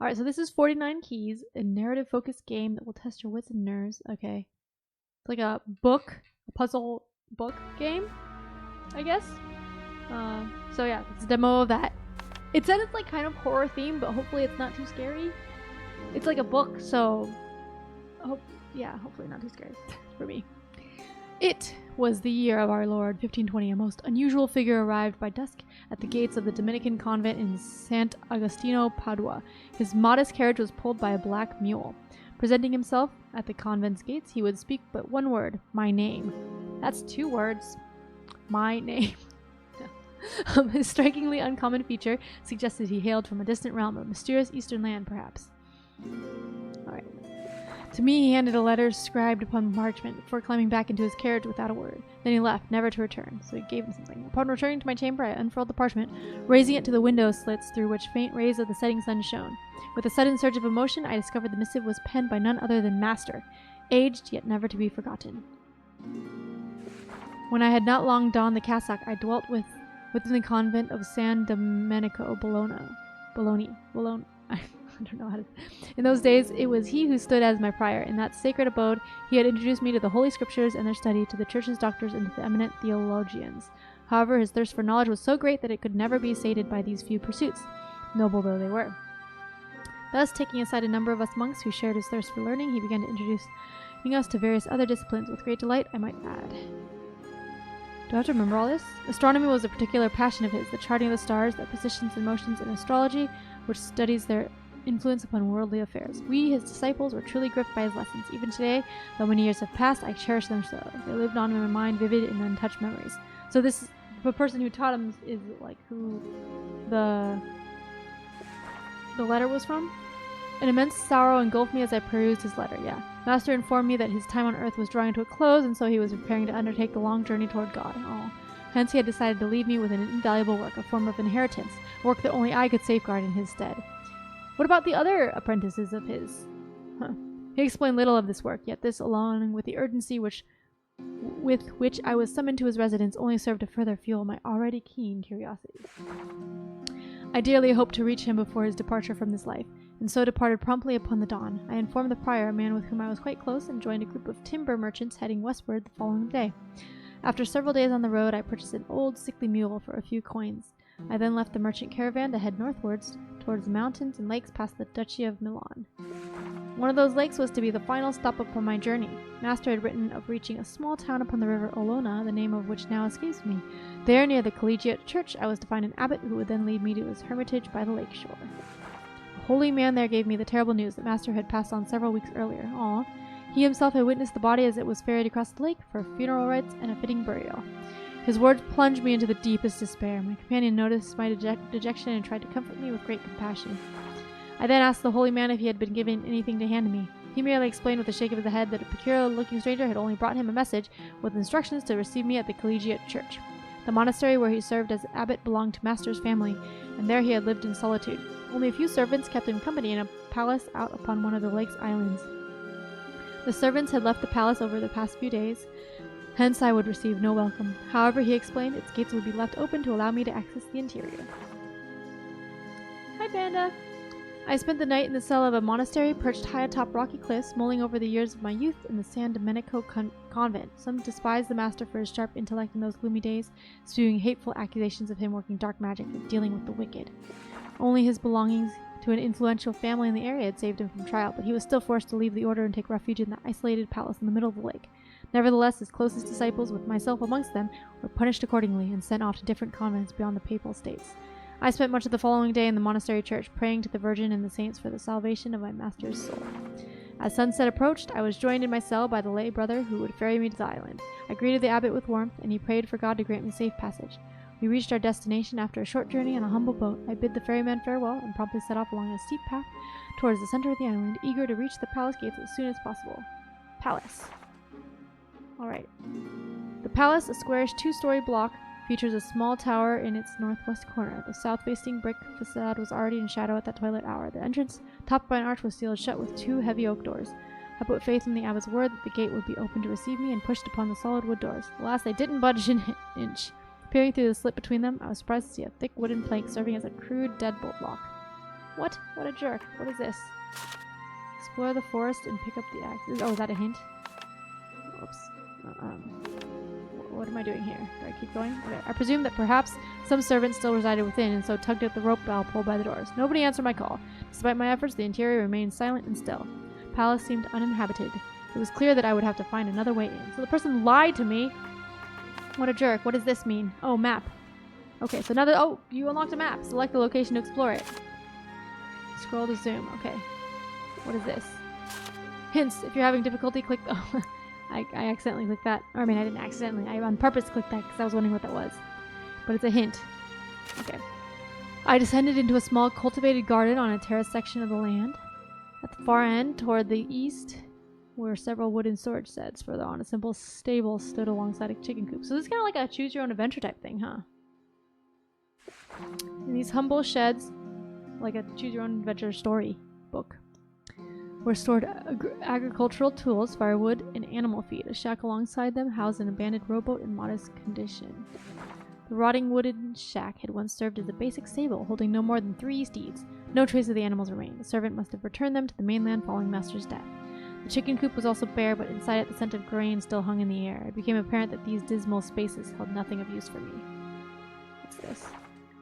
Alright, so this is 49 Keys, a narrative-focused game that will test your wits and nerves. Okay. It's like a puzzle book game, I guess. So yeah, it's a demo of that. It said it's like kind of horror themed, but hopefully it's not too scary. It's like a book, so hopefully not too scary for me. It was the year of our Lord, 1520. A most unusual figure arrived by dusk at the gates of the Dominican convent in Sant Agostino, Padua. His modest carriage was pulled by a black mule. Presenting himself at the convent's gates, he would speak but one word, my name. That's 2 words. My name. His strikingly uncommon feature suggested he hailed from a distant realm, a mysterious eastern land, perhaps. Alright. To me, he handed a letter scribed upon parchment before climbing back into his carriage without a word. Then he left, never to return, so he gave him something. Upon returning to my chamber, I unfurled the parchment, raising it to the window slits through which faint rays of the setting sun shone. With a sudden surge of emotion, I discovered the missive was penned by none other than Master, aged yet never to be forgotten. When I had not long donned the cassock, I dwelt within the convent of San Domenico, Bologna. I don't know how to... In those days, it was he who stood as my prior. In that sacred abode, he had introduced me to the Holy Scriptures and their study, to the Church's doctors, and to the eminent theologians. However, his thirst for knowledge was so great that it could never be sated by these few pursuits, noble though they were. Thus, taking aside a number of us monks who shared his thirst for learning, he began to introduce us to various other disciplines, with great delight, I might add. Do I have to remember all this? Astronomy was a particular passion of his, the charting of the stars, their positions and motions, and astrology, which studies their influence upon worldly affairs. We, his disciples, were truly gripped by his lessons. Even today, though many years have passed, I cherish them so. They lived on in my mind, vivid and untouched memories. So this, the person who taught him is like who the letter was from? An immense sorrow engulfed me as I perused his letter, yeah. Master informed me that his time on earth was drawing to a close, and so he was preparing to undertake the long journey toward God. Oh. Hence he had decided to leave me with an invaluable work, a form of inheritance, a work that only I could safeguard in his stead. What about the other apprentices of his? He explained little of this work, yet this, along with the urgency with which I was summoned to his residence, only served to further fuel my already keen curiosity. I dearly hoped to reach him before his departure from this life, and so departed promptly upon the dawn. I informed the prior, a man with whom I was quite close, and joined a group of timber merchants heading westward the following day. After several days on the road, I purchased an old, sickly mule for a few coins. I then left the merchant caravan to head northwards towards the mountains and lakes past the Duchy of Milan. One of those lakes was to be the final stop upon my journey. Master had written of reaching a small town upon the river Olona, the name of which now escapes me. There, near the collegiate church, I was to find an abbot who would then lead me to his hermitage by the lake shore. The holy man there gave me the terrible news that Master had passed on several weeks earlier. He himself had witnessed the body as it was ferried across the lake for funeral rites and a fitting burial. His words plunged me into the deepest despair. My companion noticed my dejection and tried to comfort me with great compassion. I then asked the holy man if he had been given anything to hand to me. He merely explained with a shake of the head that a peculiar-looking stranger had only brought him a message with instructions to receive me at the collegiate church. The monastery where he served as abbot belonged to Master's family, and there he had lived in solitude. Only a few servants kept him company in a palace out upon one of the lake's islands. The servants had left the palace over the past few days, hence I would receive no welcome. However, he explained, its gates would be left open to allow me to access the interior. Hi, Panda! I spent the night in the cell of a monastery perched high atop rocky cliffs, mulling over the years of my youth in the San Domenico convent. Some despised the master for his sharp intellect in those gloomy days, spewing hateful accusations of him working dark magic and dealing with the wicked. Only his belongings to an influential family in the area had saved him from trial, but he was still forced to leave the order and take refuge in the isolated palace in the middle of the lake. Nevertheless, his closest disciples, with myself amongst them, were punished accordingly and sent off to different convents beyond the papal states. I spent much of the following day in the monastery church, praying to the Virgin and the saints for the salvation of my master's soul. As sunset approached, I was joined in my cell by the lay brother who would ferry me to the island. I greeted the abbot with warmth, and he prayed for God to grant me safe passage. We reached our destination after a short journey on a humble boat. I bid the ferryman farewell and promptly set off along a steep path towards the center of the island, eager to reach the palace gates as soon as possible. Palace. Alright. The palace, a squarish 2-story block, features a small tower in its northwest corner. The south-facing brick facade was already in shadow at that twilight hour. The entrance, topped by an arch, was sealed shut with 2 heavy oak doors. I put faith in the abbot's word that the gate would be open to receive me and pushed upon the solid wood doors. Alas, they didn't budge an inch. Peering through the slit between them, I was surprised to see a thick wooden plank serving as a crude deadbolt lock. What? What a jerk. What is this? Explore the forest and pick up the axe. Oh, is that a hint? Oops. What am I doing here? Do I keep going? Okay. I presume that perhaps some servant still resided within and so tugged at the rope bell pulled by the doors. Nobody answered my call. Despite my efforts, the interior remained silent and still. The palace seemed uninhabited. It was clear that I would have to find another way in. So the person lied to me. What a jerk. What does this mean? Oh, map. Okay, so another... Oh, you unlocked a map. Select the location to explore it. Scroll to zoom. Okay. What is this? Hints. If you're having difficulty, click... Oh, I accidentally clicked that. Or, I mean, I didn't accidentally. I on purpose clicked that because I was wondering what that was. But it's a hint. Okay. I descended into a small cultivated garden on a terraced section of the land. At the far end, toward the east, were several wooden storage sheds. Further on, a simple stable stood alongside a chicken coop. So this is kind of like a choose-your-own-adventure type thing, huh? In these humble sheds, like a choose-your-own-adventure story book, were stored agricultural tools, firewood, and animal feed. A shack alongside them housed an abandoned rowboat in modest condition. The rotting wooden shack had once served as a basic stable, holding no more than 3 steeds. No trace of the animals remained. The servant must have returned them to the mainland following master's death. The chicken coop was also bare, but inside it the scent of grain still hung in the air. It became apparent that these dismal spaces held nothing of use for me. What's this?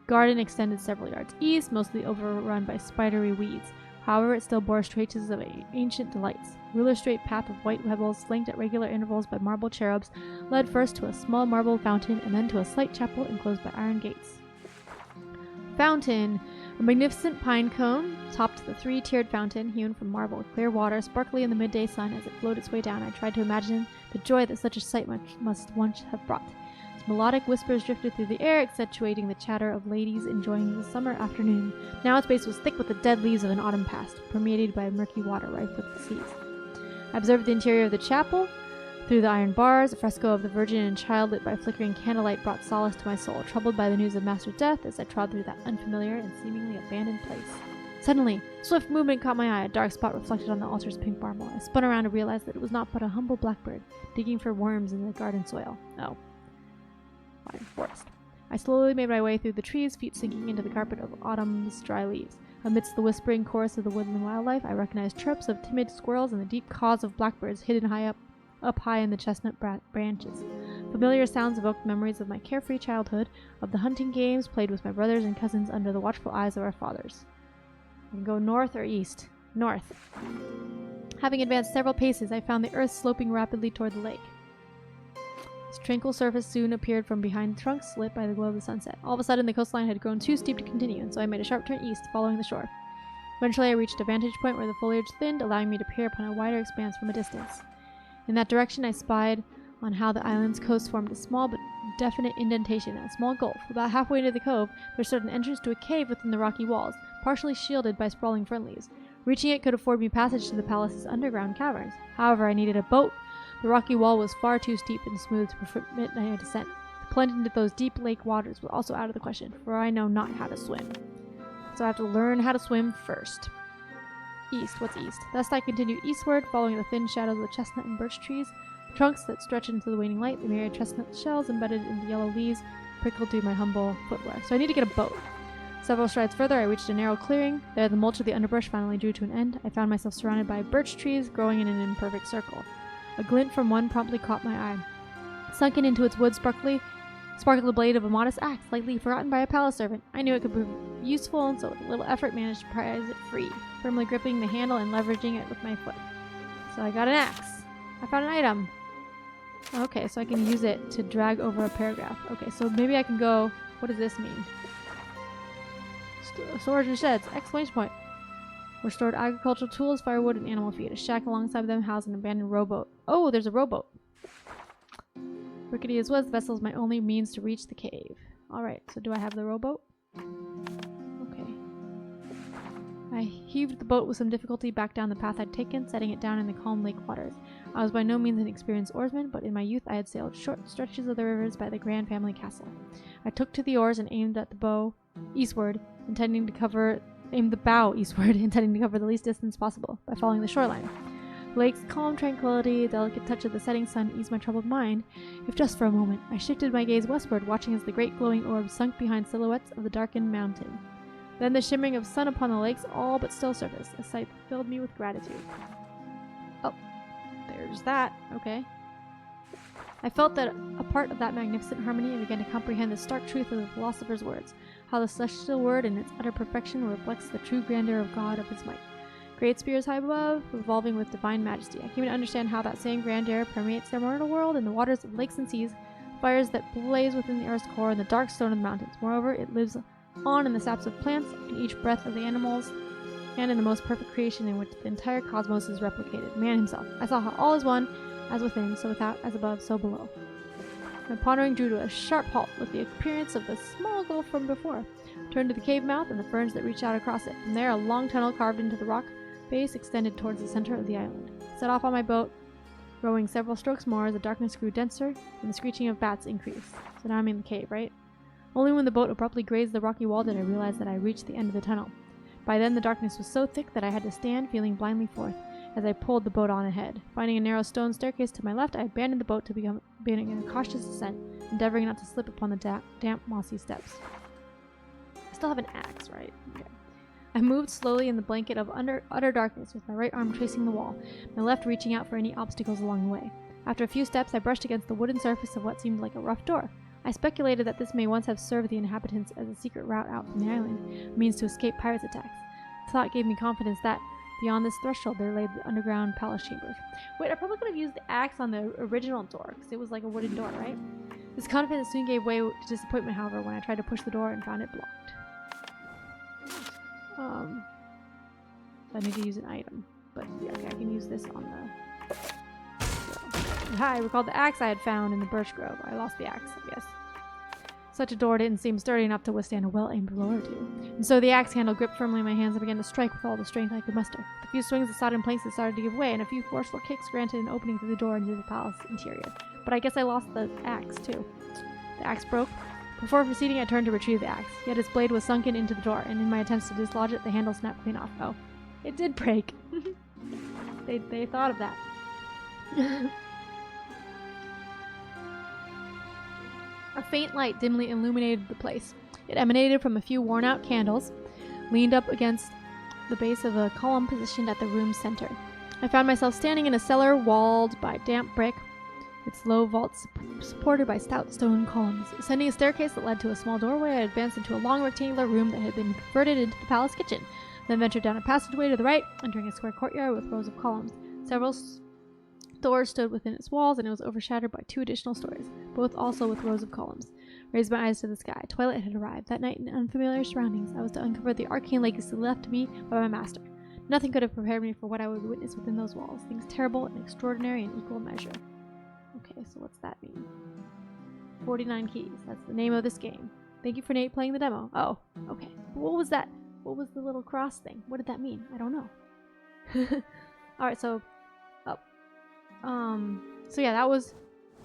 Garden extended several yards east, mostly overrun by spidery weeds. However, it still bore traces of ancient delights. A ruler-straight path of white pebbles, flanked at regular intervals by marble cherubs, led first to a small marble fountain and then to a slight chapel enclosed by iron gates. Fountain! A magnificent pine cone topped the 3-tiered fountain, hewn from marble, clear water, sparkly in the midday sun as it flowed its way down. I tried to imagine the joy that such a sight must once have brought. Melodic whispers drifted through the air, accentuating the chatter of ladies enjoying the summer afternoon. Now its base was thick with the dead leaves of an autumn past, permeated by murky water rife with disease. I observed the interior of the chapel. Through the iron bars, a fresco of the Virgin and Child lit by flickering candlelight brought solace to my soul, troubled by the news of Master's death as I trod through that unfamiliar and seemingly abandoned place. Suddenly, swift movement caught my eye, a dark spot reflected on the altar's pink marble. I spun around to realize that it was not but a humble blackbird, digging for worms in the garden soil. Oh. Forest. I slowly made my way through the trees, feet sinking into the carpet of autumn's dry leaves. Amidst the whispering chorus of the woodland wildlife, I recognized chirps of timid squirrels and the deep caws of blackbirds hidden up high in the chestnut branches. Familiar sounds evoked memories of my carefree childhood, of the hunting games played with my brothers and cousins under the watchful eyes of our fathers. I can go north or east? North. Having advanced several paces, I found the earth sloping rapidly toward the lake. Its tranquil surface soon appeared from behind trunks lit by the glow of the sunset. All of a sudden, the coastline had grown too steep to continue, and so I made a sharp turn east, following the shore. Eventually, I reached a vantage point where the foliage thinned, allowing me to peer upon a wider expanse from a distance. In that direction, I spied on how the island's coast formed a small but definite indentation and a small gulf. About halfway into the cove, there stood an entrance to a cave within the rocky walls, partially shielded by sprawling fern leaves. Reaching it could afford me passage to the palace's underground caverns. However, I needed a boat. The rocky wall was far too steep and smooth to permit my descent. To plunge into those deep lake waters was also out of the question, for I know not how to swim. So I have to learn how to swim first. East. What's east? Thus I continued eastward, following the thin shadows of the chestnut and birch trees, trunks that stretched into the waning light, the myriad chestnut shells embedded in the yellow leaves prickled through my humble footwear. So I need to get a boat. Several strides further, I reached a narrow clearing. There, the mulch of the underbrush finally drew to an end. I found myself surrounded by birch trees growing in an imperfect circle. A glint from one promptly caught my eye. Sunken into its wood sparkled the blade of a modest axe, likely forgotten by a palace servant. I knew it could prove useful, and so with a little effort managed to prise it free, firmly gripping the handle and leveraging it with my foot. So I got an axe. I found an item. Okay, so I can use it to drag over a paragraph. Okay, so maybe I can go... What does this mean? Storage and sheds! Exclamation point! Were stored agricultural tools, firewood, and animal feed. A shack alongside them housed an abandoned rowboat. Oh, there's a rowboat. Rickety as was, the vessel is my only means to reach the cave. Alright, so do I have the rowboat? Okay. I heaved the boat with some difficulty back down the path I'd taken, setting it down in the calm lake waters. I was by no means an experienced oarsman, but in my youth I had sailed short stretches of the rivers by the grand family castle. I took to the oars and aimed at the bow eastward, intending to cover the least distance possible by following the shoreline. The lake's calm tranquility, a delicate touch of the setting sun eased my troubled mind, if just for a moment. I shifted my gaze westward, watching as the great glowing orb sunk behind silhouettes of the darkened mountain. Then the shimmering of sun upon the lakes all but still surfaced, a sight that filled me with gratitude. Oh, there's that. Okay. I felt that a part of that magnificent harmony and began to comprehend the stark truth of the philosopher's words, how the celestial word in its utter perfection reflects the true grandeur of God of his might. Great spheres high above, revolving with divine majesty. I came to understand how that same grandeur permeates their mortal world in the waters of lakes and seas, fires that blaze within the earth's core and the dark stone of the mountains. Moreover, it lives on in the saps of plants, in each breath of the animals, and in the most perfect creation in which the entire cosmos is replicated, man himself. I saw how all is one, as within, so without, as above, so below. My pondering drew to a sharp halt with the appearance of the small gulf from before. Turned to the cave mouth and the ferns that reached out across it. From there, a long tunnel carved into the rock base extended towards the center of the island. I set off on my boat, rowing several strokes more as the darkness grew denser and the screeching of bats increased. So now I'm in the cave, right? Only when the boat abruptly grazed the rocky wall did I realize that I reached the end of the tunnel. By then, the darkness was so thick that I had to stand, feeling blindly forth, as I pulled the boat on ahead. Finding a narrow stone staircase to my left, I abandoned the boat to begin a cautious descent, endeavoring not to slip upon the damp, mossy steps. I still have an axe, right? Okay. I moved slowly in the blanket of utter darkness, with my right arm tracing the wall, my left reaching out for any obstacles along the way. After a few steps, I brushed against the wooden surface of what seemed like a rough door. I speculated that this may once have served the inhabitants as a secret route out from the island, a means to escape pirates' attacks. The thought gave me confidence that, beyond this threshold, there lay the underground palace chambers. Wait, I probably could have used the axe on the original door, because it was like a wooden door, right? This confidence soon gave way to disappointment, however, when I tried to push the door and found it blocked. I need to use an item, but yeah, okay, I can use this on the... I recalled the axe I had found in the birch grove. I lost the axe, I guess. Such a door didn't seem sturdy enough to withstand a well-aimed blow or two, and so the axe handle gripped firmly in my hands and began to strike with all the strength I could muster. A few swings of sodden planks had started to give way, and a few forceful kicks granted an opening through the door into the palace interior. But I guess I lost the axe, too. The axe broke. Before proceeding, I turned to retrieve the axe, yet its blade was sunken into the door, and in my attempts to dislodge it, the handle snapped clean off. Oh, it did break. They thought of that. A faint light dimly illuminated the place. It emanated from a few worn-out candles, leaned up against the base of a column positioned at the room's center. I found myself standing in a cellar walled by damp brick, its low vaults supported by stout stone columns. Ascending a staircase that led to a small doorway, I advanced into a long rectangular room that had been converted into the palace kitchen, then ventured down a passageway to the right, entering a square courtyard with rows of columns. Several doors stood within its walls, and it was overshadowed by two additional stories, both also with rows of columns. Raised my eyes to the sky. Twilight had arrived. That night, in unfamiliar surroundings, I was to uncover the arcane legacy left to me by my master. Nothing could have prepared me for what I would witness within those walls. Things terrible and extraordinary in equal measure. Okay, so what's that mean? 49 keys. That's the name of this game. Thank you for Nate playing the demo. Oh, okay. But what was that? What was the little cross thing? What did that mean? I don't know. Alright, so... So yeah, that was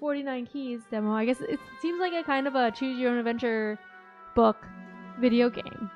49 Keys demo. I guess it seems like a kind of a choose your own adventure book video game.